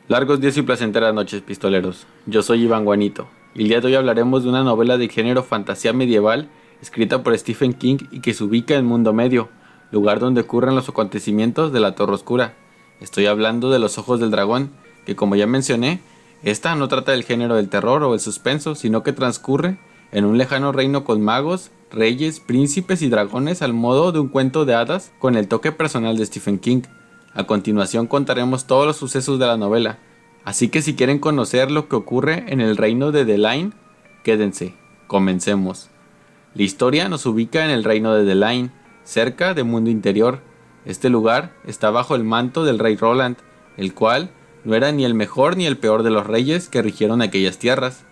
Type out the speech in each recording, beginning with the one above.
Largos días y placenteras noches, pistoleros. Yo soy Iván Guanito, y el día de hoy hablaremos de una novela de género fantasía medieval escrita por Stephen King y que se ubica en Mundo Medio, lugar donde ocurren los acontecimientos de la Torre Oscura. Estoy hablando de Los Ojos del Dragón, que como ya mencioné, esta no trata del género del terror o el suspenso, sino que transcurre en un lejano reino con magos, reyes, príncipes y dragones al modo de un cuento de hadas con el toque personal de Stephen King. A continuación contaremos todos los sucesos de la novela, así que si quieren conocer lo que ocurre en el reino de The Line, quédense, comencemos. La historia nos ubica en el reino de The Line, cerca de Mundo Interior. Este lugar está bajo el manto del rey Roland, el cual no era ni el mejor ni el peor de los reyes que rigieron aquellas tierras.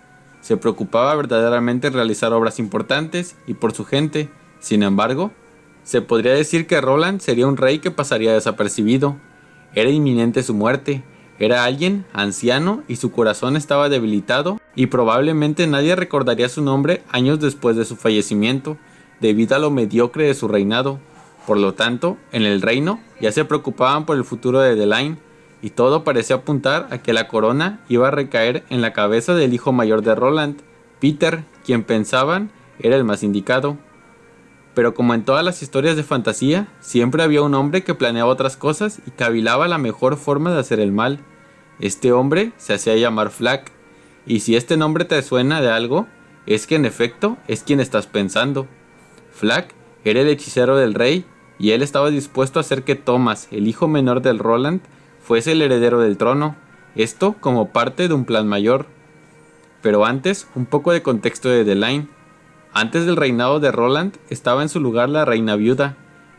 Se preocupaba verdaderamente en realizar obras importantes y por su gente. Sin embargo, se podría decir que Roland sería un rey que pasaría desapercibido. Era inminente su muerte, era alguien anciano y su corazón estaba debilitado y probablemente nadie recordaría su nombre años después de su fallecimiento, debido a lo mediocre de su reinado. Por lo tanto, en el reino ya se preocupaban por el futuro de The Line, y todo parecía apuntar a que la corona iba a recaer en la cabeza del hijo mayor de Roland, Peter, quien pensaban era el más indicado. Pero como en todas las historias de fantasía, siempre había un hombre que planeaba otras cosas y cavilaba la mejor forma de hacer el mal. Este hombre se hacía llamar Flack, y si este nombre te suena de algo, es que en efecto es quien estás pensando. Flack era el hechicero del rey, y él estaba dispuesto a hacer que Thomas, el hijo menor del Roland, fuese el heredero del trono, esto como parte de un plan mayor. Pero antes, un poco de contexto de The Line. Antes del reinado de Roland estaba en su lugar la reina viuda.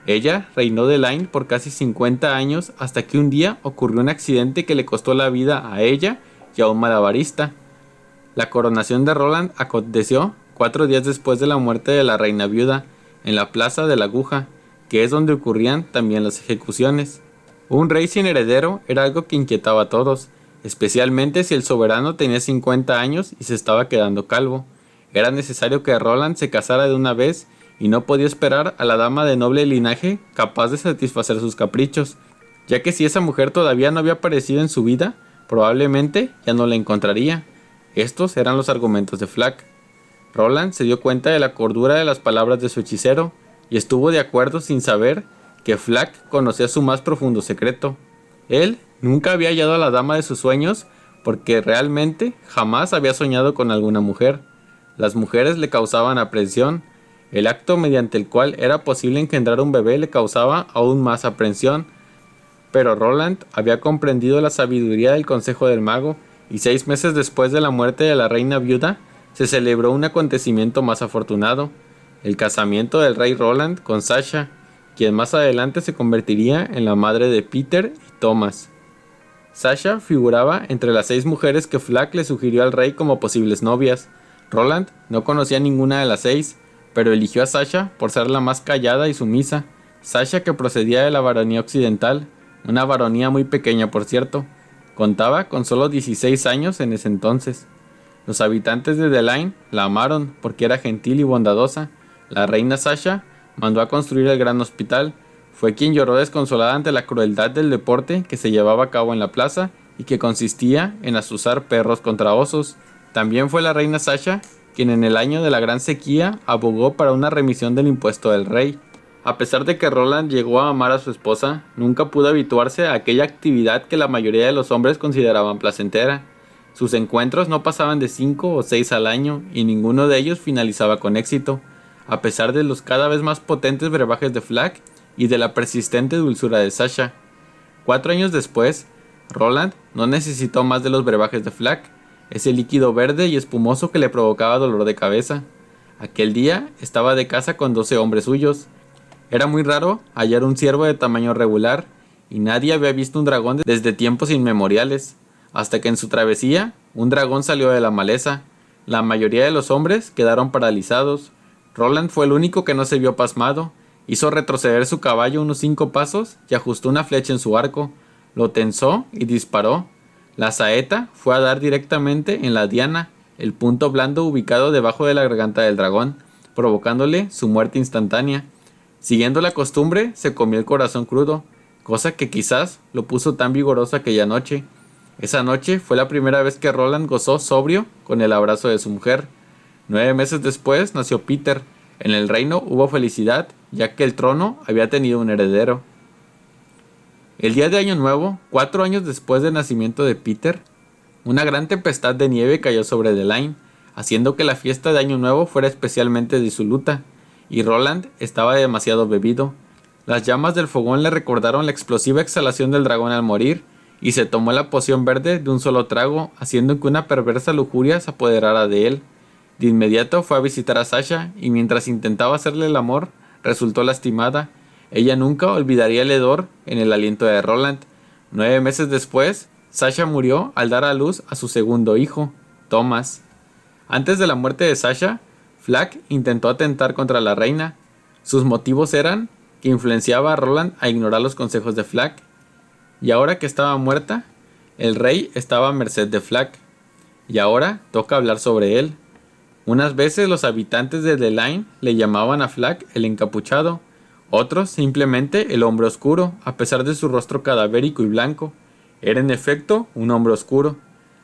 Ella reinó The Line por casi 50 años hasta que un día ocurrió un accidente que le costó la vida a ella y a un malabarista. La coronación de Roland aconteció 4 días después de la muerte de la reina viuda, en la plaza de la aguja, que es donde ocurrían también las ejecuciones. Un rey sin heredero era algo que inquietaba a todos, especialmente si el soberano tenía 50 años y se estaba quedando calvo. Era necesario que Roland se casara de una vez y no podía esperar a la dama de noble linaje capaz de satisfacer sus caprichos, ya que si esa mujer todavía no había aparecido en su vida, probablemente ya no la encontraría. Estos eran los argumentos de Flack. Roland se dio cuenta de la cordura de las palabras de su hechicero y estuvo de acuerdo sin saber que Flack conocía su más profundo secreto. Él nunca había hallado a la dama de sus sueños porque realmente jamás había soñado con alguna mujer. Las mujeres le causaban aprensión. El acto mediante el cual era posible engendrar un bebé le causaba aún más aprensión. Pero Roland había comprendido la sabiduría del consejo del mago, y 6 meses después de la muerte de la reina viuda, se celebró un acontecimiento más afortunado: el casamiento del rey Roland con Sasha, quien más adelante se convertiría en la madre de Peter y Thomas. Sasha figuraba entre las 6 mujeres que Flack le sugirió al rey como posibles novias. Roland no conocía ninguna de las 6, pero eligió a Sasha por ser la más callada y sumisa. Sasha, que procedía de la baronía occidental, una baronía muy pequeña por cierto, contaba con solo 16 años en ese entonces. Los habitantes de The Line la amaron porque era gentil y bondadosa. La reina Sasha mandó a construir el gran hospital. Fue quien lloró desconsolada ante la crueldad del deporte que se llevaba a cabo en la plaza y que consistía en azuzar perros contra osos. También fue la reina Sasha quien en el año de la gran sequía abogó para una remisión del impuesto del rey. A pesar de que Roland llegó a amar a su esposa, nunca pudo habituarse a aquella actividad que la mayoría de los hombres consideraban placentera. Sus encuentros no pasaban de 5 o 6 al año y ninguno de ellos finalizaba con éxito, a pesar de los cada vez más potentes brebajes de Flack y de la persistente dulzura de Sasha. 4 años después, Roland no necesitó más de los brebajes de Flack, ese líquido verde y espumoso que le provocaba dolor de cabeza. Aquel día estaba de caza con 12 hombres suyos. Era muy raro hallar un ciervo de tamaño regular, y nadie había visto un dragón desde tiempos inmemoriales, hasta que en su travesía un dragón salió de la maleza. La mayoría de los hombres quedaron paralizados. Roland fue el único que no se vio pasmado. Hizo retroceder su caballo unos 5 pasos y ajustó una flecha en su arco. Lo tensó y disparó. La saeta fue a dar directamente en la diana, el punto blando ubicado debajo de la garganta del dragón, provocándole su muerte instantánea. Siguiendo la costumbre, se comió el corazón crudo, cosa que quizás lo puso tan vigoroso aquella noche. Esa noche fue la primera vez que Roland gozó sobrio con el abrazo de su mujer. 9 meses después nació Peter. En el reino hubo felicidad, ya que el trono había tenido un heredero. El día de Año Nuevo, 4 años después del nacimiento de Peter, una gran tempestad de nieve cayó sobre Delain, haciendo que la fiesta de Año Nuevo fuera especialmente disoluta, y Roland estaba demasiado bebido. Las llamas del fogón le recordaron la explosiva exhalación del dragón al morir, y se tomó la poción verde de un solo trago, haciendo que una perversa lujuria se apoderara de él. De inmediato fue a visitar a Sasha, y mientras intentaba hacerle el amor, resultó lastimada. Ella nunca olvidaría el hedor en el aliento de Roland. 9 meses después, Sasha murió al dar a luz a su segundo hijo, Thomas. Antes de la muerte de Sasha, Flack intentó atentar contra la reina. Sus motivos eran que influenciaba a Roland a ignorar los consejos de Flack, y ahora que estaba muerta, el rey estaba a merced de Flack, y ahora toca hablar sobre él. Unas veces los habitantes de Delain le llamaban a Flack el encapuchado, otros simplemente el hombre oscuro, a pesar de su rostro cadavérico y blanco. Era en efecto un hombre oscuro.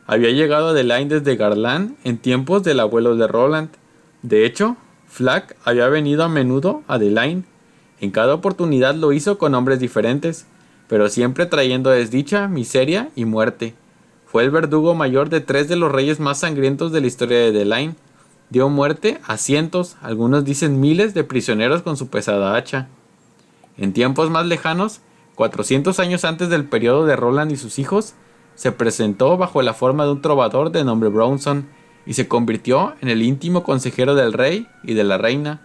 Había llegado a Delain desde Garland en tiempos del abuelo de Roland. De hecho, Flack había venido a menudo a Delain. En cada oportunidad lo hizo con hombres diferentes, pero siempre trayendo desdicha, miseria y muerte. Fue el verdugo mayor de 3 de los reyes más sangrientos de la historia de Delain. Dio muerte a cientos, algunos dicen miles de prisioneros con su pesada hacha. En tiempos más lejanos, 400 años antes del periodo de Roland y sus hijos, se presentó bajo la forma de un trovador de nombre Bronson y se convirtió en el íntimo consejero del rey y de la reina.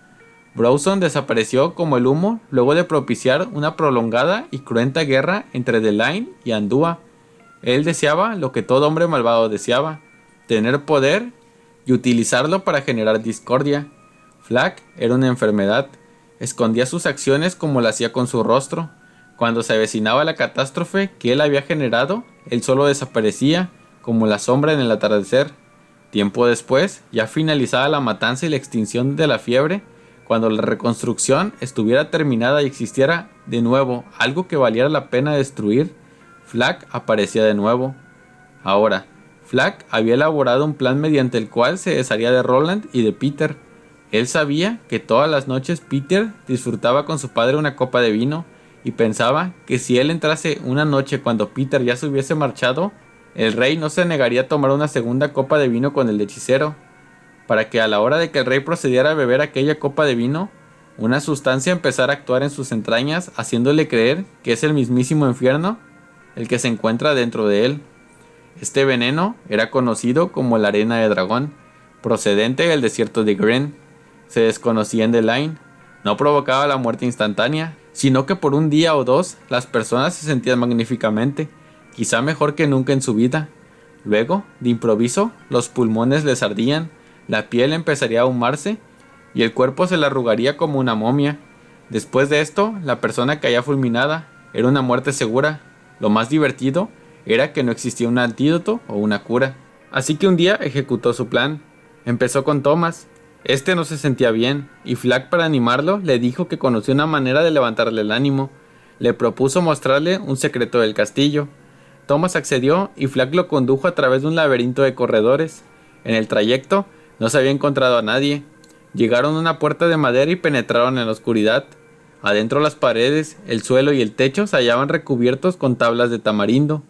Bronson desapareció como el humo luego de propiciar una prolongada y cruenta guerra entre Delain y Andúa. Él deseaba lo que todo hombre malvado deseaba: tener poder y utilizarlo para generar discordia. Flack era una enfermedad. Escondía sus acciones como lo hacía con su rostro. Cuando se avecinaba la catástrofe que él había generado, él solo desaparecía, como la sombra en el atardecer. Tiempo después, ya finalizada la matanza y la extinción de la fiebre, cuando la reconstrucción estuviera terminada y existiera de nuevo algo que valiera la pena destruir, Flack aparecía de nuevo. Ahora, Flack había elaborado un plan mediante el cual se desharía de Roland y de Peter. Él sabía que todas las noches Peter disfrutaba con su padre una copa de vino, y pensaba que si él entrase una noche cuando Peter ya se hubiese marchado, el rey no se negaría a tomar una segunda copa de vino con el hechicero, para que a la hora de que el rey procediera a beber aquella copa de vino, una sustancia empezara a actuar en sus entrañas, haciéndole creer que es el mismísimo infierno el que se encuentra dentro de él. Este veneno era conocido como la arena de dragón, procedente del desierto de Gren. Se desconocía en Delain. No provocaba la muerte instantánea, sino que por un día o dos las personas se sentían magníficamente, quizá mejor que nunca en su vida. Luego, de improviso, los pulmones les ardían, la piel empezaría a ahumarse y el cuerpo se le arrugaría como una momia. Después de esto, la persona caía fulminada. Era una muerte segura. Lo más divertido era que no existía un antídoto o una cura. Así que un día ejecutó su plan. Empezó con Thomas. Este no se sentía bien, y Flack, para animarlo, le dijo que conocía una manera de levantarle el ánimo. Le propuso mostrarle un secreto del castillo. Thomas accedió y Flack lo condujo a través de un laberinto de corredores. En el trayecto no se había encontrado a nadie. Llegaron a una puerta de madera y penetraron en la oscuridad. Adentro las paredes, el suelo y el techo se hallaban recubiertos con tablas de tamarindo.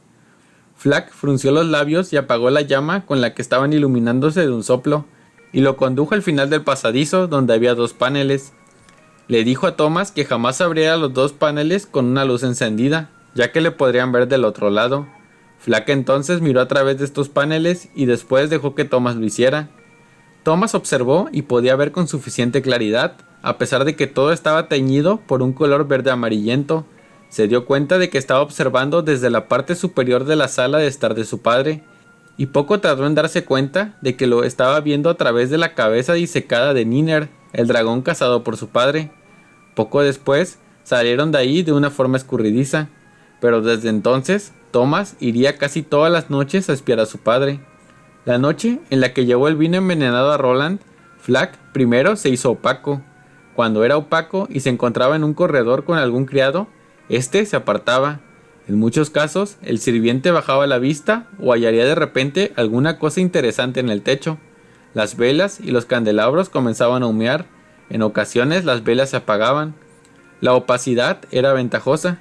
Flack frunció los labios y apagó la llama con la que estaban iluminándose de un soplo, y lo condujo al final del pasadizo donde había 2 paneles. Le dijo a Thomas que jamás abriera los 2 paneles con una luz encendida, ya que le podrían ver del otro lado. Flack entonces miró a través de estos paneles y después dejó que Thomas lo hiciera. Thomas observó y podía ver con suficiente claridad, a pesar de que todo estaba teñido por un color verde amarillento. Se dio cuenta de que estaba observando desde la parte superior de la sala de estar de su padre, y poco tardó en darse cuenta de que lo estaba viendo a través de la cabeza disecada de Niner, el dragón cazado por su padre. Poco después salieron de ahí de una forma escurridiza, pero desde entonces Thomas iría casi todas las noches a espiar a su padre. La noche en la que llevó el vino envenenado a Roland, Flack primero se hizo opaco. Cuando era opaco y se encontraba en un corredor con algún criado, este se apartaba. En muchos casos, el sirviente bajaba la vista o hallaría de repente alguna cosa interesante en el techo. Las velas y los candelabros comenzaban a humear. En ocasiones las velas se apagaban. La opacidad era ventajosa,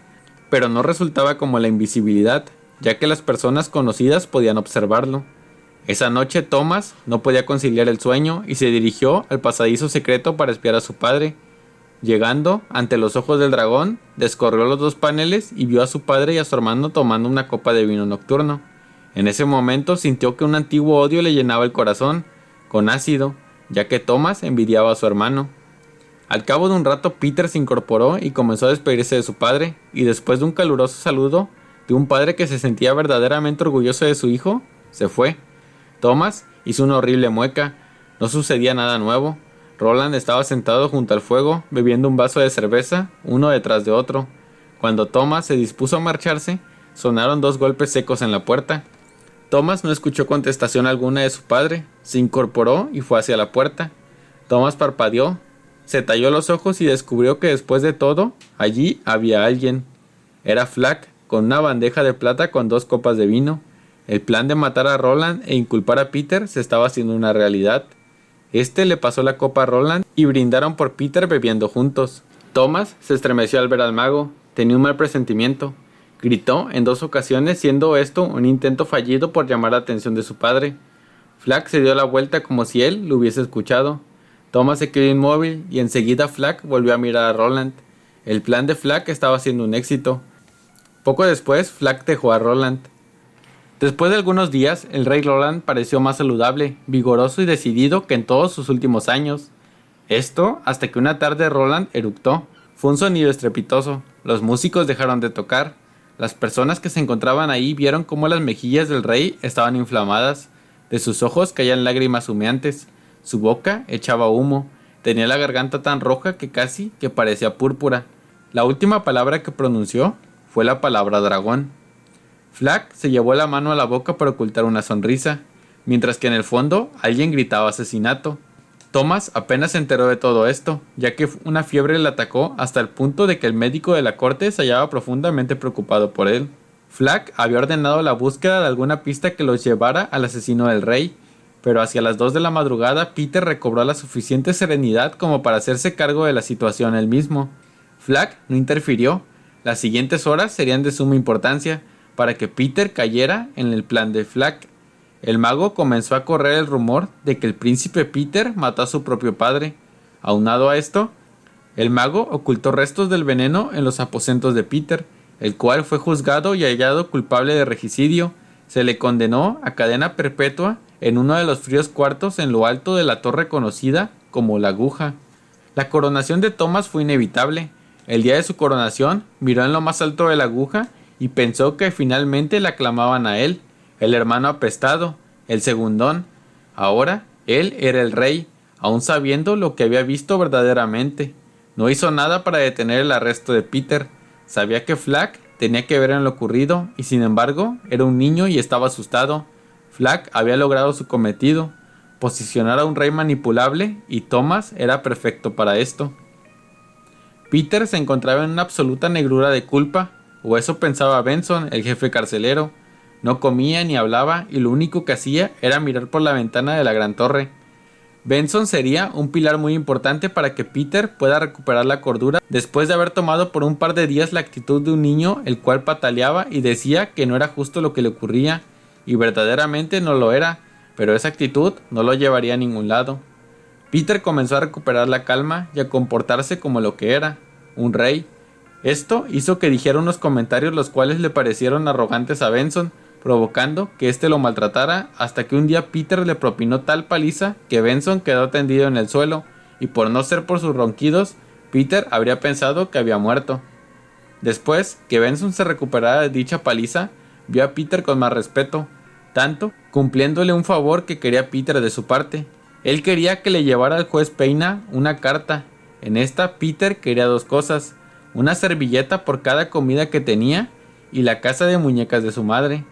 pero no resultaba como la invisibilidad, ya que las personas conocidas podían observarlo. Esa noche Thomas no podía conciliar el sueño y se dirigió al pasadizo secreto para espiar a su padre. Llegando ante los ojos del dragón, descorrió los dos paneles y vio a su padre y a su hermano tomando una copa de vino nocturno. En ese momento sintió que un antiguo odio le llenaba el corazón, con ácido, ya que Thomas envidiaba a su hermano. Al cabo de un rato Peter se incorporó y comenzó a despedirse de su padre, y después de un caluroso saludo de un padre que se sentía verdaderamente orgulloso de su hijo, se fue. Thomas hizo una horrible mueca. No sucedía nada nuevo. Roland estaba sentado junto al fuego, bebiendo un vaso de cerveza, uno detrás de otro. Cuando Thomas se dispuso a marcharse, sonaron dos golpes secos en la puerta. Thomas no escuchó contestación alguna de su padre, se incorporó y fue hacia la puerta. Thomas parpadeó, se talló los ojos y descubrió que después de todo, allí había alguien. Era Flack, con una bandeja de plata con dos copas de vino. El plan de matar a Roland e inculpar a Peter se estaba haciendo una realidad. Este le pasó la copa a Roland y brindaron por Peter bebiendo juntos. Thomas se estremeció al ver al mago. Tenía un mal presentimiento. Gritó en dos ocasiones, siendo esto un intento fallido por llamar la atención de su padre. Flack se dio la vuelta como si él lo hubiese escuchado. Thomas se quedó inmóvil y enseguida Flack volvió a mirar a Roland. El plan de Flack estaba siendo un éxito. Poco después, Flack dejó a Roland. Después de algunos días, el rey Roland pareció más saludable, vigoroso y decidido que en todos sus últimos años. Esto hasta que una tarde Roland eructó. Fue un sonido estrepitoso. Los músicos dejaron de tocar. Las personas que se encontraban ahí vieron cómo las mejillas del rey estaban inflamadas. De sus ojos caían lágrimas humeantes. Su boca echaba humo. Tenía la garganta tan roja que casi que parecía púrpura. La última palabra que pronunció fue la palabra dragón. Flack se llevó la mano a la boca para ocultar una sonrisa, mientras que en el fondo alguien gritaba asesinato. Thomas apenas se enteró de todo esto, ya que una fiebre le atacó hasta el punto de que el médico de la corte se hallaba profundamente preocupado por él. Flack había ordenado la búsqueda de alguna pista que los llevara al asesino del rey, pero hacia las 2 de la madrugada Peter recobró la suficiente serenidad como para hacerse cargo de la situación él mismo. Flack no interfirió. Las siguientes horas serían de suma importancia para que Peter cayera en el plan de Flack. El mago comenzó a correr el rumor de que el príncipe Peter mató a su propio padre. Aunado a esto, el mago ocultó restos del veneno en los aposentos de Peter, el cual fue juzgado y hallado culpable de regicidio. Se le condenó a cadena perpetua en uno de los fríos cuartos en lo alto de la torre conocida como la Aguja. La coronación de Thomas fue inevitable. El día de su coronación miró en lo más alto de la Aguja y pensó que finalmente le aclamaban a él, el hermano apestado, el segundón. Ahora él era el rey, aun sabiendo lo que había visto verdaderamente. No hizo nada para detener el arresto de Peter. Sabía que Flack tenía que ver en lo ocurrido y sin embargo era un niño y estaba asustado. Flack había logrado su cometido, posicionar a un rey manipulable, y Thomas era perfecto para esto. Peter se encontraba en una absoluta negrura de culpa, o eso pensaba Benson, el jefe carcelero. No comía ni hablaba y lo único que hacía era mirar por la ventana de la gran torre. Benson sería un pilar muy importante para que Peter pueda recuperar la cordura después de haber tomado por un par de días la actitud de un niño el cual pataleaba y decía que no era justo lo que le ocurría, y verdaderamente no lo era, pero esa actitud no lo llevaría a ningún lado. Peter comenzó a recuperar la calma y a comportarse como lo que era, un rey. Esto hizo que dijera unos comentarios los cuales le parecieron arrogantes a Benson, provocando que éste lo maltratara hasta que un día Peter le propinó tal paliza que Benson quedó tendido en el suelo, y por no ser por sus ronquidos, Peter habría pensado que había muerto. Después que Benson se recuperara de dicha paliza, vio a Peter con más respeto, tanto cumpliéndole un favor que quería Peter de su parte. Él quería que le llevara al juez Peina una carta. En esta Peter quería dos cosas: una servilleta por cada comida que tenía y la casa de muñecas de su madre.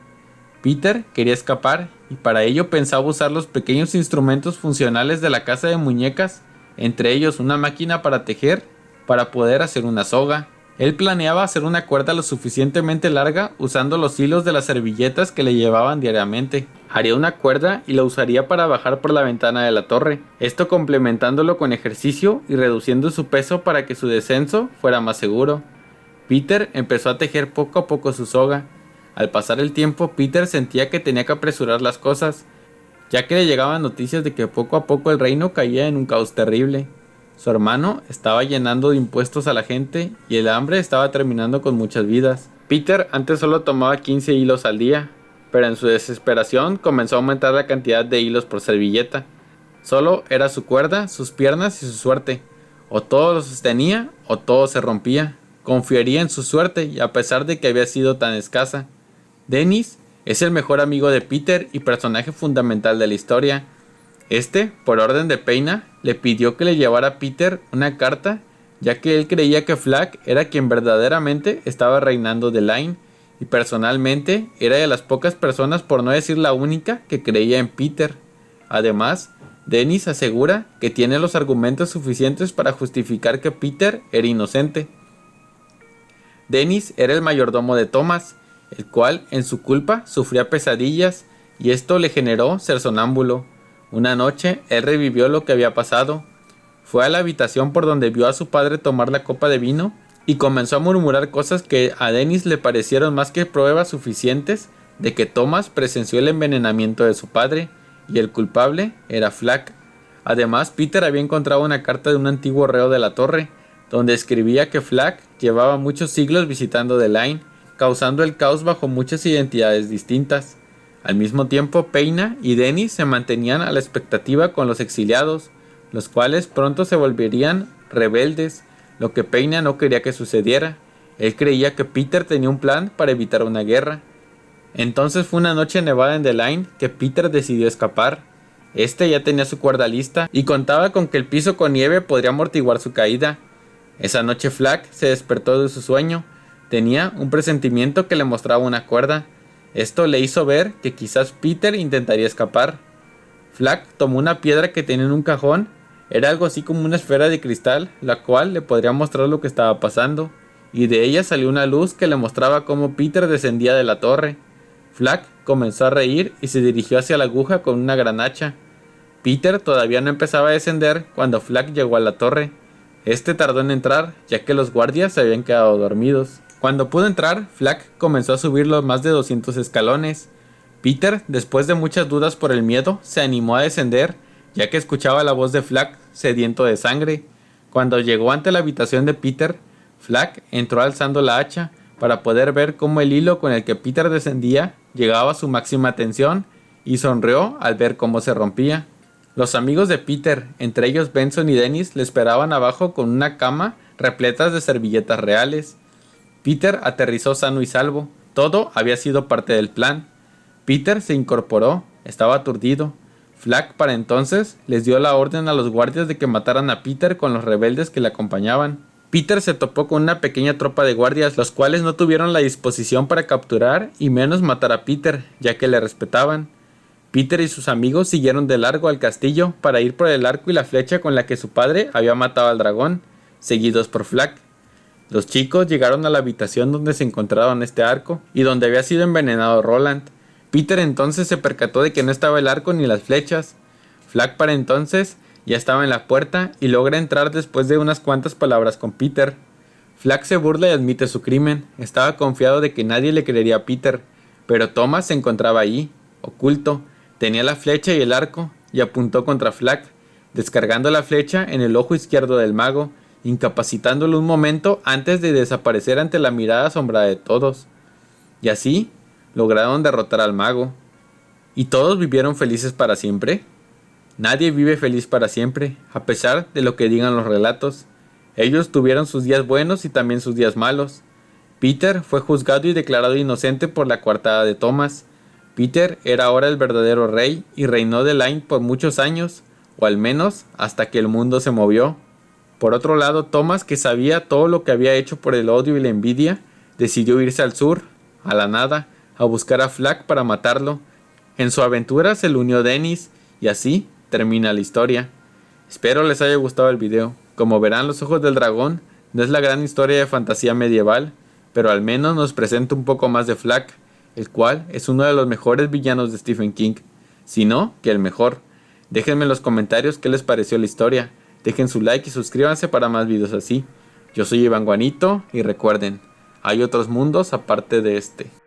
Peter quería escapar y para ello pensaba usar los pequeños instrumentos funcionales de la casa de muñecas, entre ellos una máquina para tejer, para poder hacer una soga. Él planeaba hacer una cuerda lo suficientemente larga usando los hilos de las servilletas que le llevaban diariamente. Haría una cuerda y la usaría para bajar por la ventana de la torre, esto complementándolo con ejercicio y reduciendo su peso para que su descenso fuera más seguro. Peter empezó a tejer poco a poco su soga. Al pasar el tiempo, Peter sentía que tenía que apresurar las cosas, ya que le llegaban noticias de que poco a poco el reino caía en un caos terrible. Su hermano estaba llenando de impuestos a la gente y el hambre estaba terminando con muchas vidas. Peter antes solo tomaba 15 hilos al día, pero en su desesperación comenzó a aumentar la cantidad de hilos por servilleta. Solo era su cuerda, sus piernas y su suerte. O todo lo sostenía o todo se rompía. Confiaría en su suerte y a pesar de que había sido tan escasa. Dennis es el mejor amigo de Peter y personaje fundamental de la historia. Por orden de Peina, le pidió que le llevara a Peter una carta, ya que él creía que Flag era quien verdaderamente estaba reinando The Line, y personalmente era de las pocas personas, por no decir la única, que creía en Peter. Además, Dennis asegura que tiene los argumentos suficientes para justificar que Peter era inocente. Dennis era el mayordomo de Thomas, el cual, en su culpa, sufría pesadillas, y esto le generó ser sonámbulo. Una noche, él revivió lo que había pasado. Fue a la habitación por donde vio a su padre tomar la copa de vino y comenzó a murmurar cosas que a Dennis le parecieron más que pruebas suficientes de que Thomas presenció el envenenamiento de su padre y el culpable era Flag. Además, Peter había encontrado una carta de un antiguo reo de la torre, donde escribía que Flag llevaba muchos siglos visitando The Line, causando el caos bajo muchas identidades distintas. Al mismo tiempo, Peina y Dennis se mantenían a la expectativa con los exiliados, los cuales pronto se volverían rebeldes, lo que Peina no quería que sucediera. Él creía que Peter tenía un plan para evitar una guerra. Entonces fue una noche nevada en The Line que Peter decidió escapar. Ya tenía su cuerda lista y contaba con que el piso con nieve podría amortiguar su caída. Esa noche Flag se despertó de su sueño. Tenía un presentimiento que le mostraba una cuerda. Esto le hizo ver que quizás Peter intentaría escapar. Flag tomó una piedra que tenía en un cajón. Era algo así como una esfera de cristal, la cual le podría mostrar lo que estaba pasando, y de ella salió una luz que le mostraba cómo Peter descendía de la torre. Flag comenzó a reír y se dirigió hacia la aguja con una gran hacha. Peter todavía no empezaba a descender cuando Flag llegó a la torre. Tardó en entrar, ya que los guardias se habían quedado dormidos. Cuando pudo entrar, Flag comenzó a subir los más de 200 escalones. Peter, después de muchas dudas por el miedo, se animó a descender, ya que escuchaba la voz de Flag sediento de sangre. Cuando llegó ante la habitación de Peter, Flag entró alzando la hacha para poder ver cómo el hilo con el que Peter descendía llegaba a su máxima tensión, y sonrió al ver cómo se rompía. Los amigos de Peter, entre ellos Benson y Dennis, le esperaban abajo con una cama repletas de servilletas reales. Peter aterrizó sano y salvo. Todo había sido parte del plan. Peter se incorporó, estaba aturdido. Flag para entonces les dio la orden a los guardias de que mataran a Peter con los rebeldes que le acompañaban. Peter se topó con una pequeña tropa de guardias, los cuales no tuvieron la disposición para capturar y menos matar a Peter, ya que le respetaban. Peter y sus amigos siguieron de largo al castillo para ir por el arco y la flecha con la que su padre había matado al dragón, seguidos por Flag. Los chicos llegaron a la habitación donde se encontraban arco y donde había sido envenenado Roland. Peter entonces se percató de que no estaba el arco ni las flechas. Flag para entonces ya estaba en la puerta y logra entrar después de unas cuantas palabras con Peter. Flag se burla y admite su crimen. Estaba confiado de que nadie le creería a Peter, pero Thomas se encontraba ahí, oculto. Tenía la flecha y el arco y apuntó contra Flag, descargando la flecha en el ojo izquierdo del mago, incapacitándolo un momento antes de desaparecer ante la mirada asombrada de todos. Y así lograron derrotar al mago. ¿Y todos vivieron felices para siempre? Nadie vive feliz para siempre, a pesar de lo que digan los relatos. Ellos tuvieron sus días buenos y también sus días malos. Peter fue juzgado y declarado inocente por la coartada de Thomas. Peter era ahora el verdadero rey y reinó The Line por muchos años, o al menos hasta que el mundo se movió. Por otro lado, Thomas, que sabía todo lo que había hecho por el odio y la envidia, decidió irse al sur, a la nada, a buscar a Flag para matarlo. En su aventura se le unió Dennis, y así termina la historia. Espero les haya gustado el video. Como verán, los ojos del dragón No es la gran historia de fantasía medieval, pero al menos nos presenta un poco más de Flack, el cual es uno de los mejores villanos de Stephen King, si no que el mejor. Déjenme en los comentarios qué les pareció la historia, dejen su like y suscríbanse para más videos así. Yo soy Iván Guanito y recuerden, hay otros mundos aparte de este.